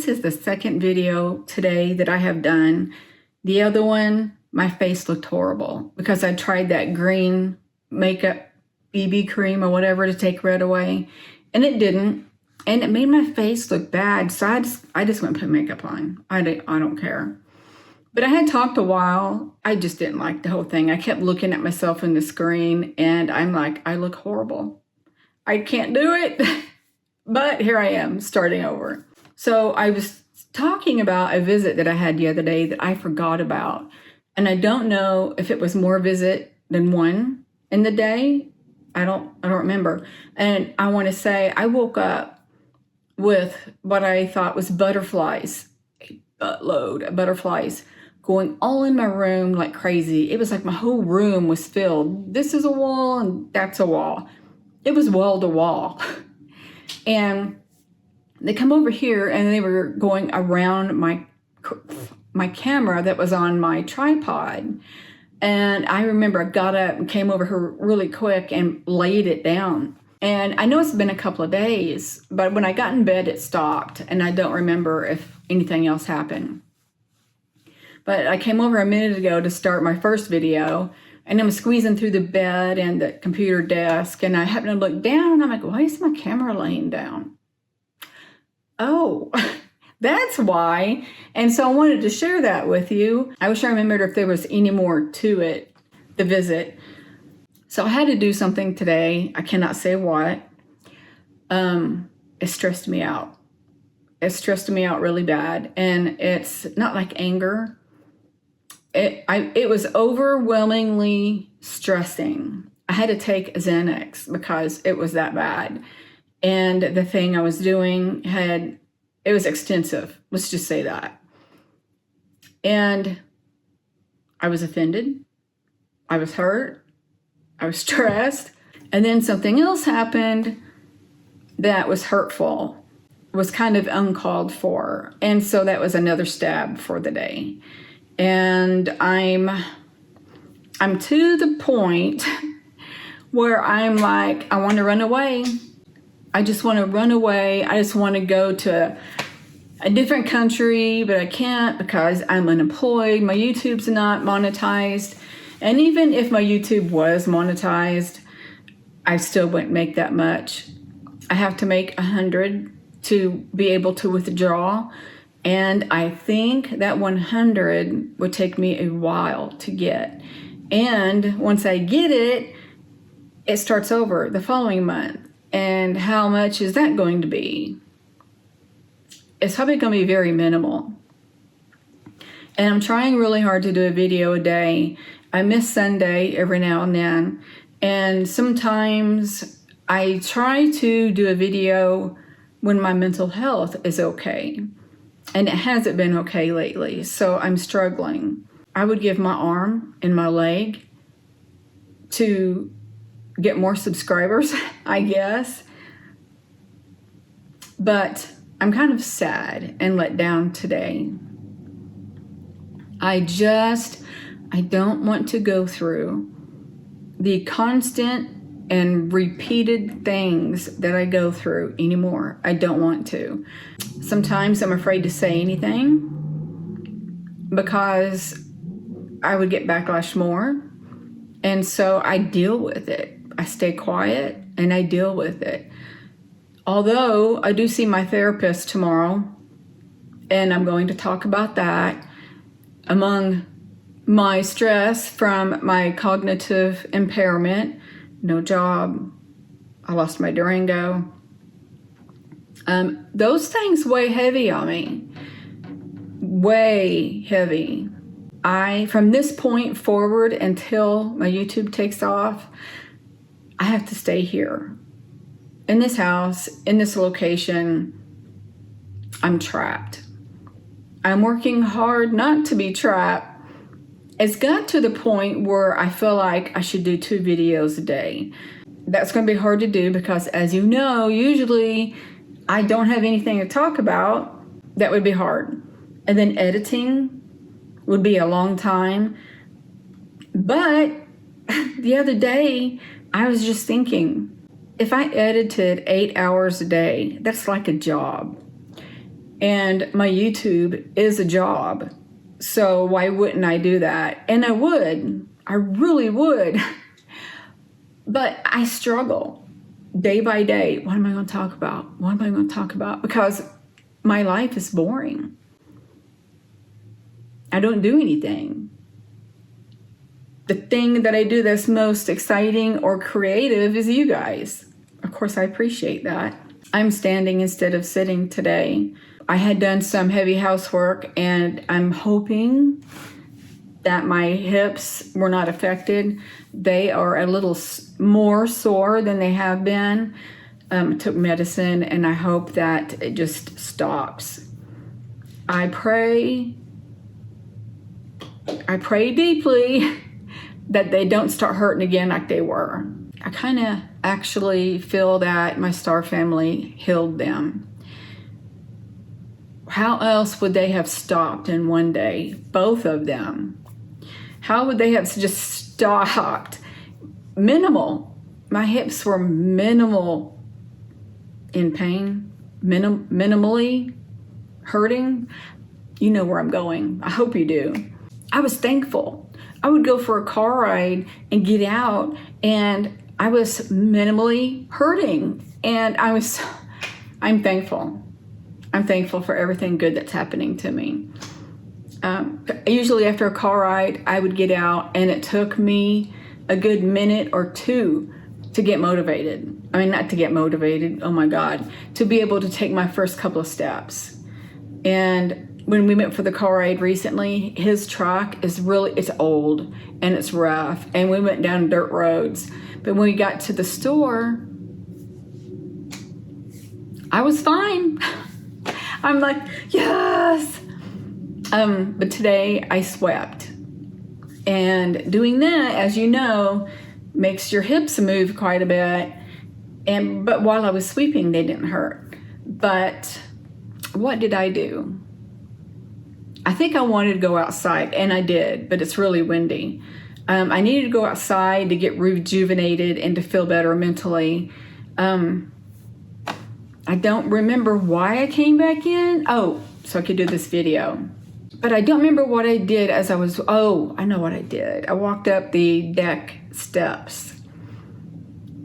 this is the second video today that I have done. The other one, my face looked horrible because I tried that green makeup BB cream or whatever to take red away, and it didn't. And it made my face look bad, so I just went and put makeup on. I don't care. But I had talked a while. I just didn't like the whole thing. I kept looking at myself in the screen, and I'm like, I look horrible. I can't do it. But here I am, starting over. So I was talking about a visit that I had the other day that I forgot about. And I don't know if it was more visit than one in the day. I don't remember. And I want to say I woke up with what I thought was butterflies, a buttload of butterflies going all in my room like crazy. It was like my whole room was filled. This is a wall and that's a wall. It was wall to wall. And they come over here and they were going around my camera that was on my tripod. And I remember I got up and came over here really quick and laid it down. And I know it's been a couple of days, but when I got in bed, it stopped. And I don't remember if anything else happened. But I came over a minute ago to start my first video, and I'm squeezing through the bed and the computer desk, and I happen to look down, and I'm like, why is my camera laying down? Oh, that's why. And so I wanted to share that with you. I wish I remembered if there was any more to it, the visit. So I had to do something today. I cannot say what. It stressed me out. It stressed me out really bad. And it's not like anger. It was overwhelmingly stressing. I had to take Xanax because it was that bad. And the thing I was doing it was extensive. Let's just say that. And I was offended. I was hurt. I was stressed. And then something else happened that was hurtful, was kind of uncalled for. And so that was another stab for the day. And I'm to the point where I'm like, I want to run away. I just want to run away. I just want to go to a different country, but I can't because I'm unemployed. My YouTube's not monetized. And even if my YouTube was monetized, I still wouldn't make that much. I have to make 100 to be able to withdraw. And I think that 100 would take me a while to get. And once I get it, it starts over the following month. And how much is that going to be? It's probably going to be very minimal. And I'm trying really hard to do a video a day. I miss Sunday every now and then. And sometimes I try to do a video when my mental health is okay. And it hasn't been okay lately, so I'm struggling. I would give my arm and my leg to get more subscribers, I guess. But I'm kind of sad and let down today. I don't want to go through the constant and repeated things that I go through anymore. I don't want to. Sometimes I'm afraid to say anything because I would get backlash more. And so I deal with it. I stay quiet and I deal with it. Although I do see my therapist tomorrow, and I'm going to talk about that. Among my stress from my cognitive impairment, no job, I lost my Durango. Those things weigh heavy on me. Way heavy. From this point forward until my YouTube takes off, I have to stay here. In this house, in this location, I'm trapped. I'm working hard not to be trapped. It's got to the point where I feel like I should do 2 videos a day. That's going to be hard to do because, as you know, usually I don't have anything to talk about. That would be hard. And then editing would be a long time. But the other day, I was just thinking, if I edited 8 hours a day, that's like a job. And my YouTube is a job. So why wouldn't I do that? And I would. I really would. But I struggle day by day. What am I going to talk about? What am I going to talk about? Because my life is boring. I don't do anything. The thing that I do that's most exciting or creative is you guys. Of course, I appreciate that. I'm standing instead of sitting today. I had done some heavy housework, and I'm hoping that my hips were not affected. They are a little more sore than they have been. I took medicine, and I hope that it just stops. I pray deeply that they don't start hurting again like they were. I kind of actually feel that my star family healed them. How else would they have stopped in one day? Both of them. How would they have just stopped? Minimal. My hips were minimal in pain, minimally hurting. You know where I'm going. I hope you do. I was thankful. I would go for a car ride and get out, and I was minimally hurting. And I'm thankful. I'm thankful for everything good that's happening to me. Usually after a car ride, I would get out, and it took me a good minute or two to get motivated. I mean, not to get motivated, oh my God, to be able to take my first couple of steps. And when we went for the car ride recently, his truck is it's old and it's rough, and we went down dirt roads. But when we got to the store, I was fine. I'm like, yes. But today I swept. And doing that, as you know, makes your hips move quite a bit. But while I was sweeping, they didn't hurt. But what did I do? I think I wanted to go outside, and I did, but it's really windy. I needed to go outside to get rejuvenated and to feel better mentally. I don't remember why I came back in. Oh, so I could do this video. But I don't remember what I did I know what I did. I walked up the deck steps.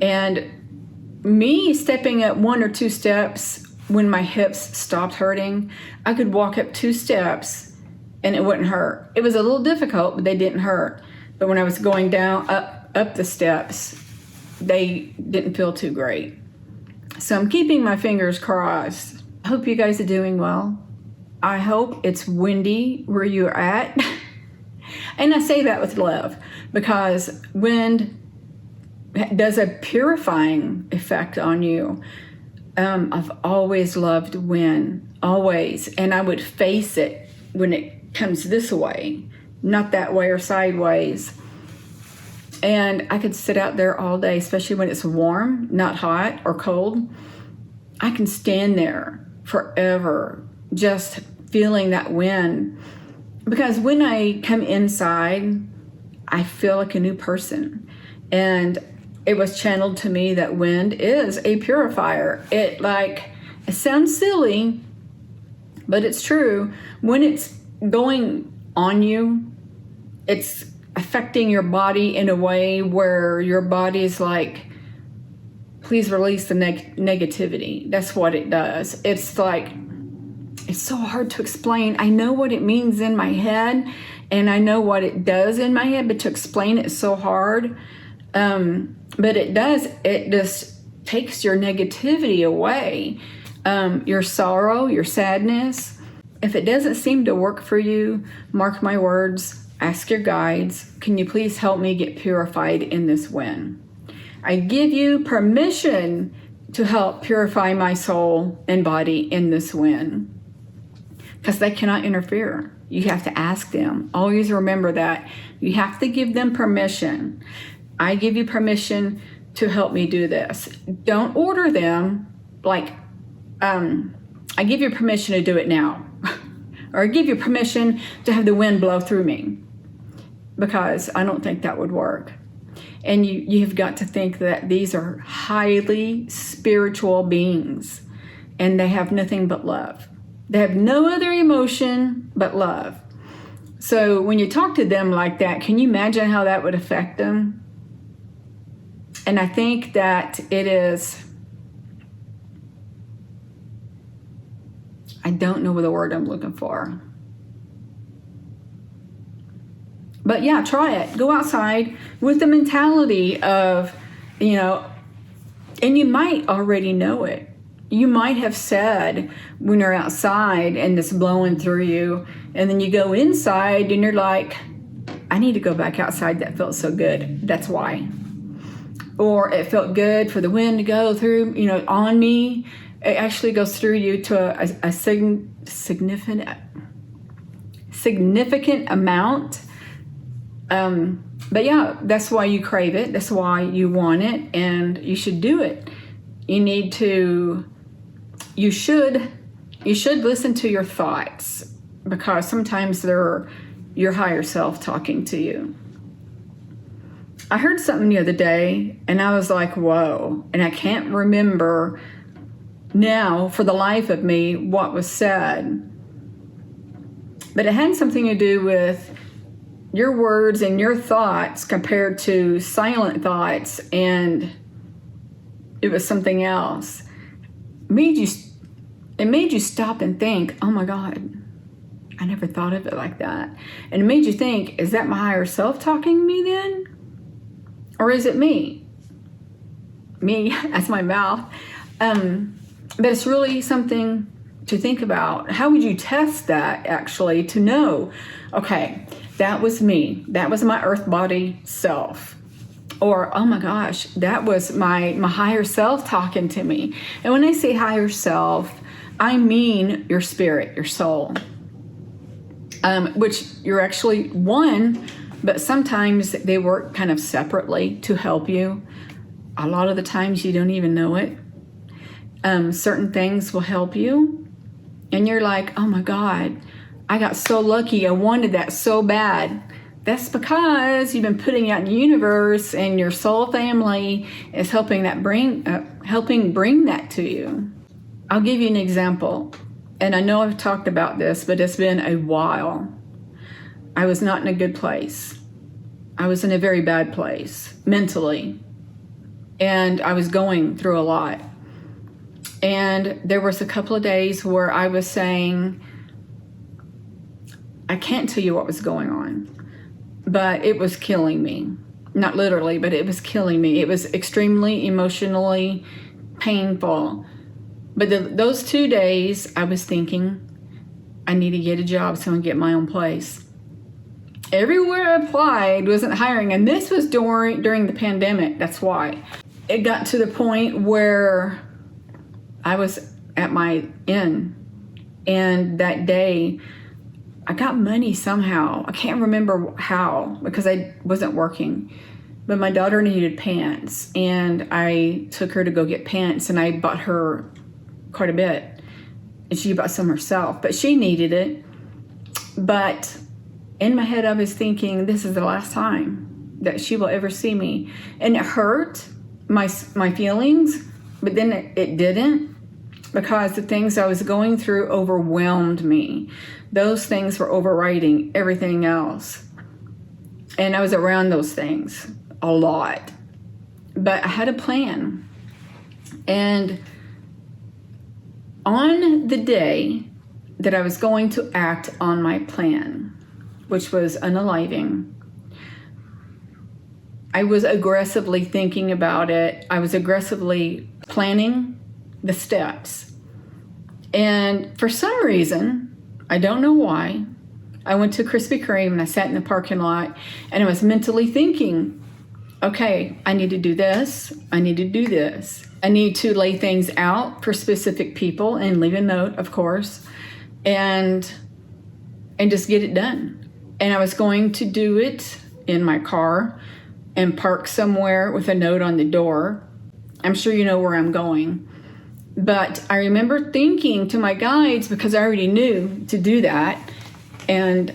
And me stepping up 1 or 2 steps when my hips stopped hurting, I could walk up 2 steps and it wouldn't hurt. It was a little difficult, but they didn't hurt. But when I was going down, up the steps, they didn't feel too great. So I'm keeping my fingers crossed. I hope you guys are doing well. I hope it's windy where you're at. And I say that with love, because wind does a purifying effect on you. I've always loved wind, always. And I would face it when it comes this way, not that way or sideways. And I could sit out there all day, especially when it's warm, not hot or cold. I can stand there forever, just feeling that wind. Because when I come inside, I feel like a new person. And it was channeled to me that wind is a purifier. It sounds silly, but it's true. When it's going on you, it's affecting your body in a way where your body's like, please release the negativity. That's what it does. It's so hard to explain. I know what it means in my head, and I know what it does in my head, but to explain it is so hard. But it just takes your negativity away, your sorrow, your sadness. If it doesn't seem to work for you, mark my words, ask your guides, can you please help me get purified in this wind? I give you permission to help purify my soul and body in this wind, because they cannot interfere. You have to ask them. Always remember that. You have to give them permission. I give you permission to help me do this. Don't order them I give you permission to do it now. Or I give you permission to have the wind blow through me, because I don't think that would work. And you've got to think that these are highly spiritual beings, and they have nothing but love. They have no other emotion but love. So when you talk to them like that, can you imagine how that would affect them? And I think that it is, I don't know the word I'm looking for. But yeah, try it. Go outside with the mentality of, and you might already know it. You might have said when you're outside and it's blowing through you, and then you go inside and you're like, I need to go back outside. That felt so good. That's why. Or it felt good for the wind to go through, on me. It actually goes through you to a significant amount. But yeah, that's why you crave it. That's why you want it, and you should do it. You should listen to your thoughts, because sometimes they're your higher self talking to you. I heard something the other day and I was like, whoa, and I can't remember now for the life of me what was said, but it had something to do with your words and your thoughts compared to silent thoughts, and it was something else. It made you stop and think, oh my God, I never thought of it like that. And it made you think, is that my higher self talking to me then? Or is it me? Me as my mouth. But it's really something to think about. How would you test that actually to know, okay, that was me. That was my earth body self. Or, oh my gosh, that was my higher self talking to me. And when I say higher self, I mean your spirit, your soul, which you're actually one, but sometimes they work kind of separately to help you. A lot of the times you don't even know it. Certain things will help you. And you're like, oh my God, I got so lucky. I wanted that so bad. That's because you've been putting out in the universe, and your soul family is helping bring that to you. I'll give you an example. And I know I've talked about this, but it's been a while. I was not in a good place. I was in a very bad place mentally. And I was going through a lot. And there was a couple of days where I was saying, I can't tell you what was going on, but it was killing me. Not literally, but it was killing me. It was extremely emotionally painful. But those 2 days, I was thinking, I need to get a job so I can get my own place. Everywhere I applied wasn't hiring, and this was during the pandemic. That's why. It got to the point where I was at my end, and that day, I got money somehow. I can't remember how, because I wasn't working. But my daughter needed pants, and I took her to go get pants, and I bought her quite a bit. And she bought some herself, but she needed it. But in my head, I was thinking, this is the last time that she will ever see me. And it hurt my feelings, but then it didn't, because the things I was going through overwhelmed me. Those things were overriding everything else. And I was around those things a lot. But I had a plan. And on the day that I was going to act on my plan, which was unaliving, I was aggressively thinking about it. I was aggressively planning the steps. And for some reason, I don't know why, I went to Krispy Kreme and I sat in the parking lot, and I was mentally thinking, okay, I need to do this. I need to do this. I need to lay things out for specific people and leave a note, of course, and just get it done. And I was going to do it in my car and park somewhere with a note on the door. I'm sure you know where I'm going. But I remember thinking to my guides, because I already knew to do that, and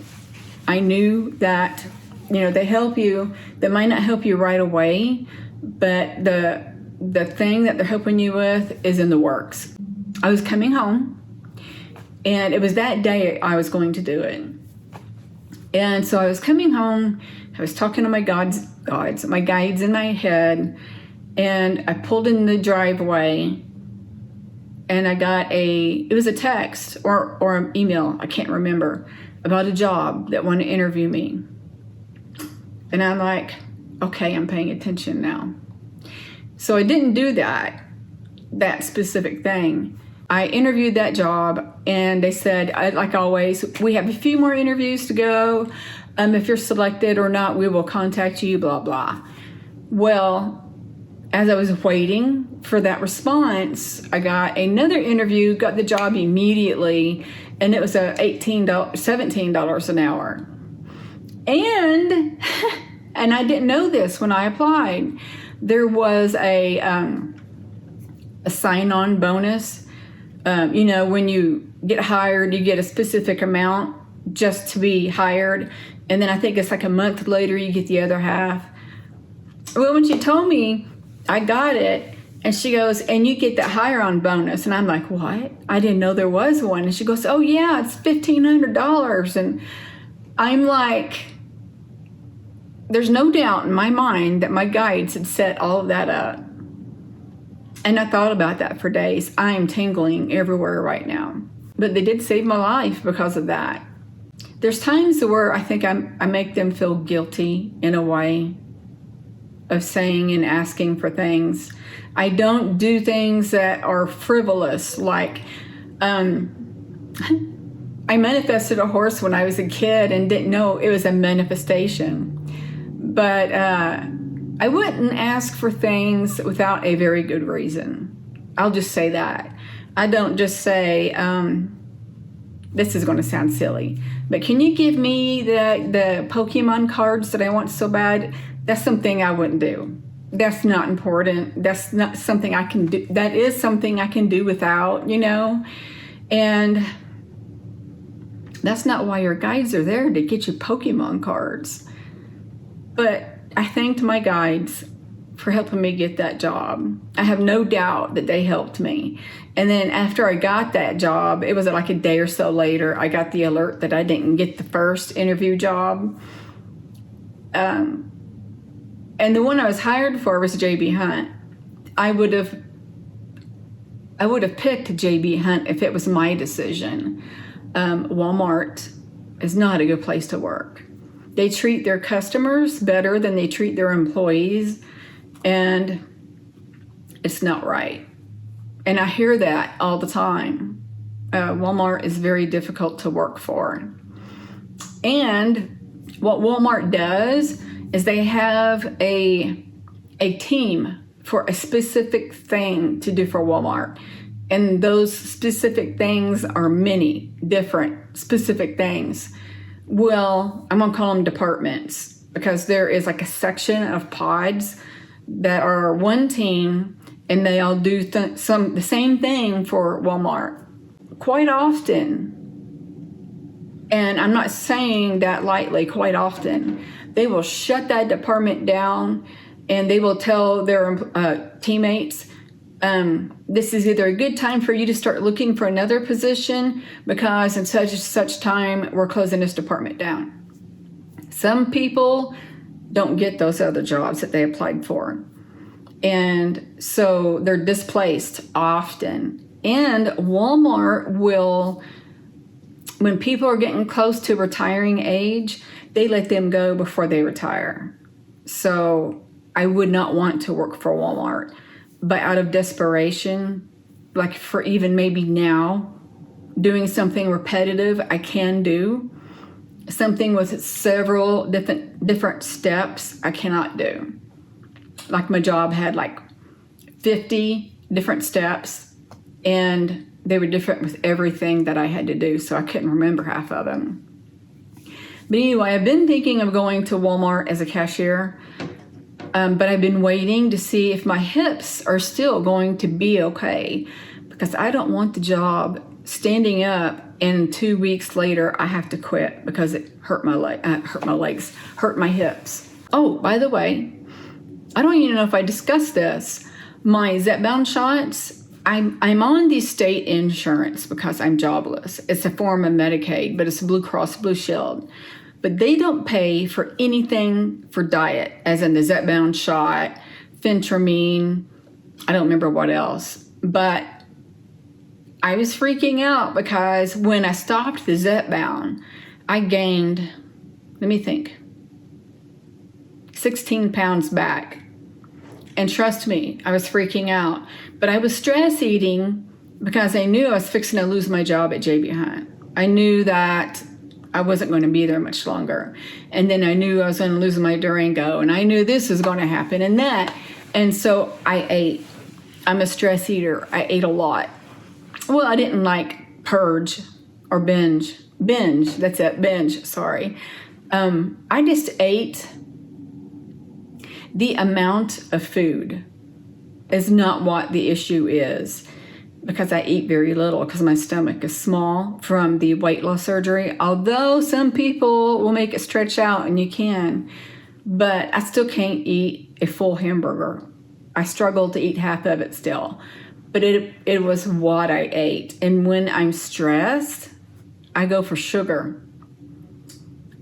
I knew that, they help you. They might not help you right away, but the thing that they're helping you with is in the works. I was coming home, And it was that day I was going to do it. And so I was coming home, I was talking to my my guides in my head, and I pulled in the driveway, and I got it was a text or an email, I can't remember, about a job that wanted to interview me. And I'm like, okay, I'm paying attention now. So I didn't do that specific thing. I interviewed that job, and they said, like always, we have a few more interviews to go. If you're selected or not, we will contact you, blah, blah. Well, as I was waiting for that response, I got another interview, got the job immediately, and it was $17 an hour. And I didn't know this when I applied. There was a sign-on bonus. When you get hired, you get a specific amount just to be hired. And then I think it's like a month later, you get the other half. Well, when she told me I got it, and she goes, and you get that hire-on bonus. And I'm like, what? I didn't know there was one. And she goes, oh, yeah, it's $1,500. And I'm like, there's no doubt in my mind that my guides had set all of that up. And I thought about that for days. I am tingling everywhere right now. But they did save my life because of that. There's times where I think I make them feel guilty in a way of saying and asking for things. I don't do things that are frivolous, like I manifested a horse when I was a kid and didn't know it was a manifestation. But I wouldn't ask for things without a very good reason. I'll just say that. I don't just say, this is going to sound silly, but can you give me the Pokemon cards that I want so bad? That's something I wouldn't do. That's not important. That's not something I can do. That is something I can do without, And that's not why your guides are there, to get you Pokemon cards. But I thanked my guides for helping me get that job. I have no doubt that they helped me. And then after I got that job, it was like a day or so later, I got the alert that I didn't get the first interview job. And the one I was hired for was JB Hunt. I would have picked JB Hunt if it was my decision. Walmart is not a good place to work. They treat their customers better than they treat their employees, and it's not right. And I hear that all the time. Walmart is very difficult to work for. And what Walmart does is they have a team for a specific thing to do for Walmart. And those specific things are many different specific things. Well, I'm going to call them departments, because there is like a section of pods that are one team, and they all do the same thing for Walmart quite often. And I'm not saying that lightly. Quite often, they will shut that department down, and they will tell their teammates, this is either a good time for you to start looking for another position, because in such and such time, we're closing this department down. Some people don't get those other jobs that they applied for. And so they're displaced often. And Walmart will, when people are getting close to retiring age, they let them go before they retire. So I would not want to work for Walmart. But out of desperation, like for even maybe now, doing something repetitive I can do, something with several different steps I cannot do. Like my job had like 50 different steps, and they were different with everything that I had to do, so I couldn't remember half of them. But anyway, I've been thinking of going to Walmart as a cashier. But I've been waiting to see if my hips are still going to be okay, because I don't want the job standing up and 2 weeks later I have to quit because it hurt my hips. Oh, by the way, I don't even know if I discussed this. My Zepbound shots, I'm on the state insurance because I'm jobless. It's a form of Medicaid, but it's a Blue Cross Blue Shield. But they don't pay for anything for diet, as in the Zepbound shot, phentermine, I don't remember what else. But I was freaking out because when I stopped the Zepbound, I gained, let me think, 16 pounds back. And trust me, I was freaking out. But I was stress eating because I knew I was fixing to lose my job at JB Hunt. I knew that I wasn't going to be there much longer. And then I knew I was going to lose my Durango. And I knew this was going to happen and that. And so I ate. I'm a stress eater. I ate a lot. Well, I didn't like purge or binge. Binge, that's it, binge, sorry. I just ate. The amount of food is not what the issue is, because I eat very little because my stomach is small from the weight loss surgery. Although some people will make it stretch out, and you can, but I still can't eat a full hamburger. I struggle to eat half of it still, but it was what I ate. And when I'm stressed, I go for sugar.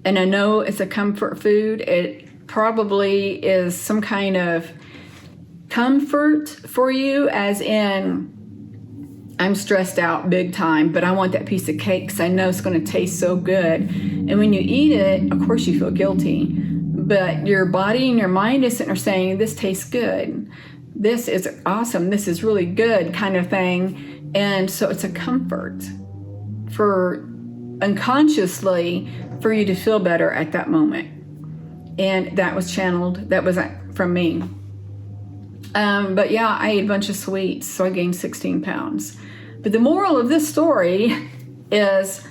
And I know it's a comfort food. It probably is some kind of comfort for you, as in I'm stressed out big time, but I want that piece of cake because I know it's going to taste so good. And when you eat it, of course you feel guilty, but your body and your mind is sitting there saying, this tastes good, this is awesome, this is really good, kind of thing. And so it's a comfort for unconsciously for you to feel better at that moment. And that was channeled, that was from me. But yeah, I ate a bunch of sweets, so I gained 16 pounds. But the moral of this story is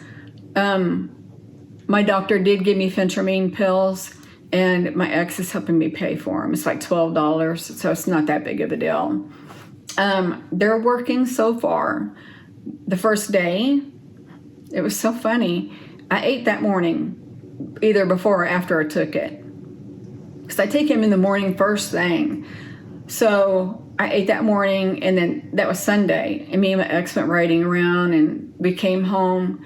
my doctor did give me phentermine pills, and my ex is helping me pay for them. It's like $12, so it's not that big of a deal. They're working so far. The first day, it was so funny. I ate that morning, either before or after I took it, because I take him in the morning first thing. So I ate that morning, and then that was Sunday, and me and my ex went riding around, and we came home,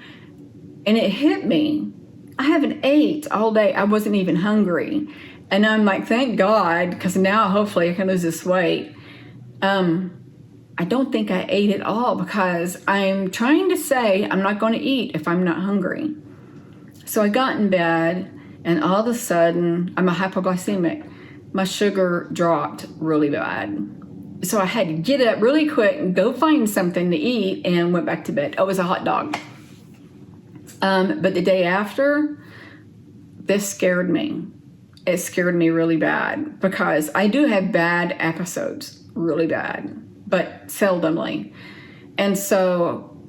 and it hit me. I haven't ate all day. I wasn't even hungry. And I'm like, thank God, because now hopefully I can lose this weight. I don't think I ate it all because I'm trying to say I'm not going to eat if I'm not hungry. So I got in bed, and all of a sudden, I'm a hypoglycemic. My sugar dropped really bad. So I had to get up really quick and go find something to eat, and went back to bed. Oh, it was a hot dog. But the day after, this scared me. It scared me really bad because I do have bad episodes, really bad, but seldomly. And so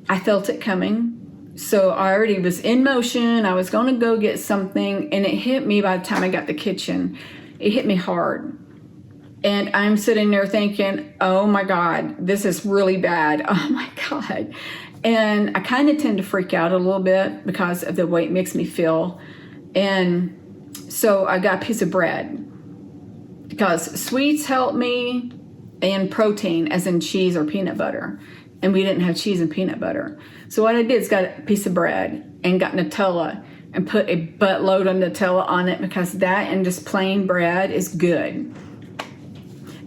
I felt it coming. So I already was in motion. I was going to go get something, and it hit me by the time I got to the kitchen. It hit me hard. And I'm sitting there thinking, oh my God, this is really bad. Oh my God. And I kind of tend to freak out a little bit because of the way it makes me feel. And so I got a piece of bread because sweets help me, and protein, as in cheese or peanut butter. And we didn't have cheese and peanut butter. So what I did is got a piece of bread and got Nutella and put a buttload of Nutella on it, because that and just plain bread is good.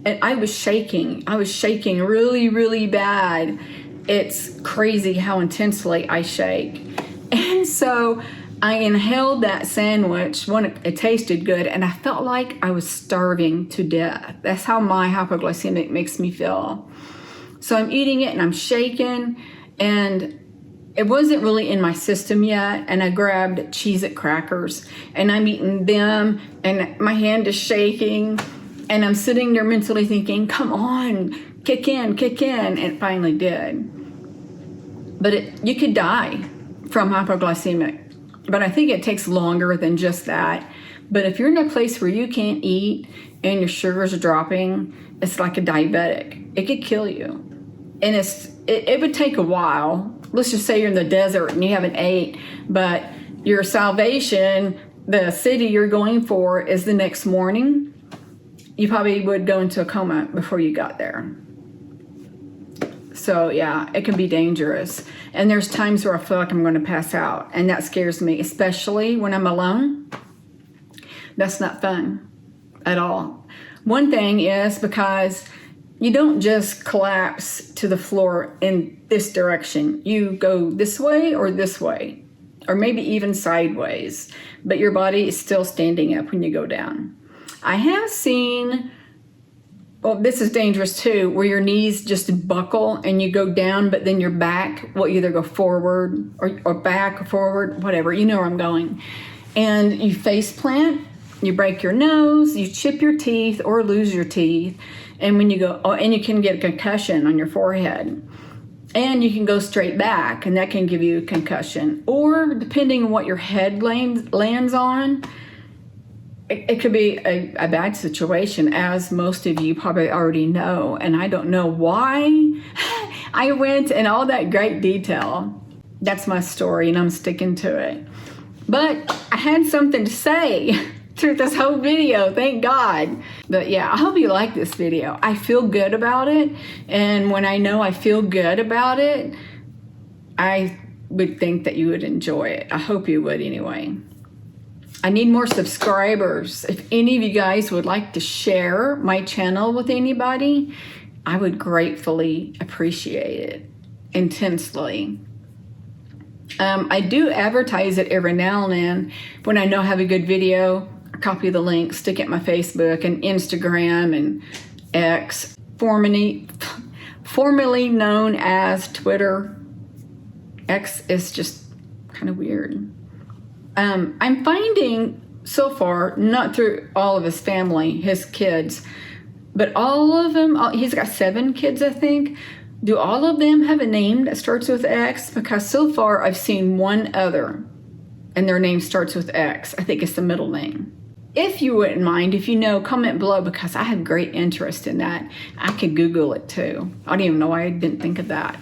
And I was shaking. I was shaking really, really bad. It's crazy how intensely I shake. And so I inhaled that sandwich. It tasted good, and I felt like I was starving to death. That's how my hypoglycemic makes me feel. So I'm eating it, and I'm shaking, and it wasn't really in my system yet. And I grabbed Cheez-It crackers, and I'm eating them, and my hand is shaking. And I'm sitting there mentally thinking, come on, kick in, and it finally did. But you could die from hypoglycemic. But I think it takes longer than just that. But if you're in a place where you can't eat and your sugars are dropping, it's like a diabetic. It could kill you. And it would take a while. Let's just say you're in the desert and you haven't ate, but your salvation, the city you're going for, is the next morning. You probably would go into a coma before you got there. So yeah, it can be dangerous. And there's times where I feel like I'm going to pass out, and that scares me, especially when I'm alone. That's not fun at all. One thing is because you don't just collapse to the floor in this direction. You go this way, or maybe even sideways, but your body is still standing up when you go down. I have seen, well, this is dangerous too, where your knees just buckle and you go down, but then your back will either go forward or back or forward, whatever. You know where I'm going. And you face plant, you break your nose, you chip your teeth or lose your teeth. And when you go, and you can get a concussion on your forehead. And you can go straight back, and that can give you a concussion. Or depending on what your head lands on, it could be a bad situation, as most of you probably already know. And I don't know why I went in all that great detail. That's my story, and I'm sticking to it. But I had something to say through this whole video, thank God. But yeah, I hope you like this video. I feel good about it, and when I know I feel good about it, I would think that you would enjoy it. I hope you would anyway. I need more subscribers. If any of you guys would like to share my channel with anybody, I would gratefully appreciate it intensely. I do advertise it every now and then when I know I have a good video. I copy the link, stick it in my Facebook and Instagram and X, formerly known as Twitter. X is just kind of weird. I'm finding so far, not through all of his family, his kids, but all of them, he's got 7 kids, I think. Do all of them have a name that starts with X? Because so far I've seen one other, and their name starts with X. I think it's the middle name. If you wouldn't mind, if you know, comment below, because I have great interest in that. I could Google it too. I don't even know why I didn't think of that.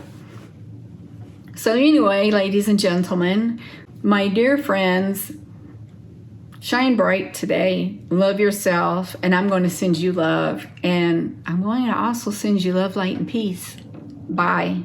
So anyway, ladies and gentlemen, my dear friends, shine bright today. Love yourself, and I'm going to send you love. And I'm going to also send you love, light, and peace. Bye.